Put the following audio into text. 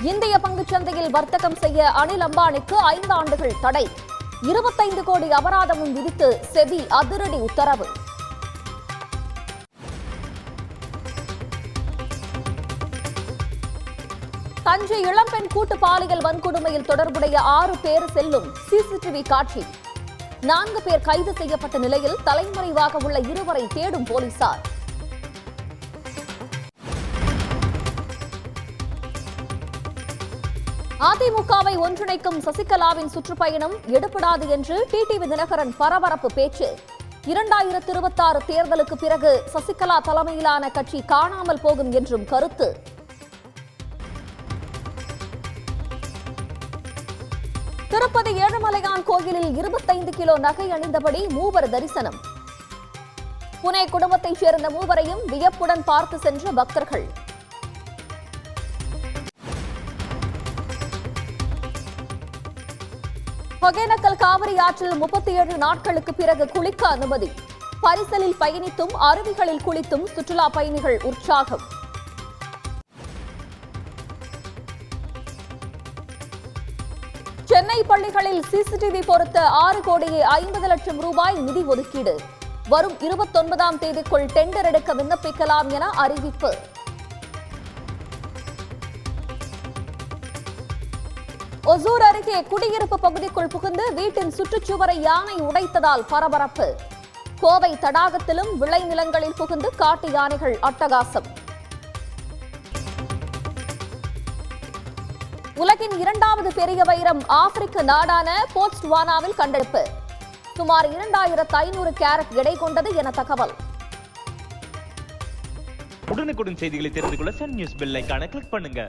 இந்திய பங்குச்சந்தையில் வர்த்தகம் செய்ய அனில் அம்பானிக்கு 5 ஆண்டுகள் தடை. 25 கோடி அபராதமும் விதித்து செபி அதிரடி உத்தரவு. தஞ்சை இளம்பெண் கூட்டு பாலியல் வன்கொடுமையில் தொடர்புடைய 6 பேர் செல்லும் சிசிடிவி காட்சி. 4 பேர் கைது செய்யப்பட்ட நிலையில் தலைமறைவாக உள்ள 2வரை தேடும் போலீசார். அதிமுகவை ஒன்றிணைக்கும் சசிகலாவின் சுற்றுப்பயணம் எடுபடாது என்று டிடிவி தினகரன் பரபரப்பு பேச்சு. 2026 தேர்தலுக்கு பிறகு சசிகலா தலைமையிலான கட்சி காணாமல் போகும் என்றும் கருத்து. திருப்பதி ஏழுமலையான் கோயிலில் 25 கிலோ நகை அணிந்தபடி மூவர் தரிசனம். புனே குடும்பத்தைச் சேர்ந்த மூவரையும் வியப்புடன் பார்த்து சென்ற பக்தர்கள். ஒகேனக்கல் காவிரி ஆற்றில் 37 நாட்களுக்கு பிறகு குளிக்க அனுமதி. பரிசலில் பயணித்தும் அருவிகளில் குளித்தும் சுற்றுலா பயணிகள் உற்சாகம். சென்னை பள்ளிகளில் சிசிடிவி பொருத்த 6 கோடியே 50 லட்சம் ரூபாய் நிதி ஒதுக்கீடு. வரும் 29ஆம் தேதிக்குள் டெண்டர் எடுக்க விண்ணப்பிக்கலாம் என அறிவிப்பு. ஒசூர் அருகே குடியிருப்பு பகுதிக்குள் புகுந்து வீட்டின் சுற்றுச்சுவரை யானை உடைத்ததால் பரபரப்பு. கோவை தடாகத்திலும் விளைநிலங்களில் புகுந்து காட்டு யானைகள் அட்டகாசம். உலகின் 2வது பெரிய வைரம் ஆப்பிரிக்க நாடான போட்ஸ்வானாவில் கண்டெடுப்பு. சுமார் 2500 கேரட் எடை கொண்டது என தகவல். உடனுக்குடன் செய்திகளை தெரிந்து கொள்ள சன் நியூஸ் பெல் ஐகானை கிளிக் பண்ணுங்க.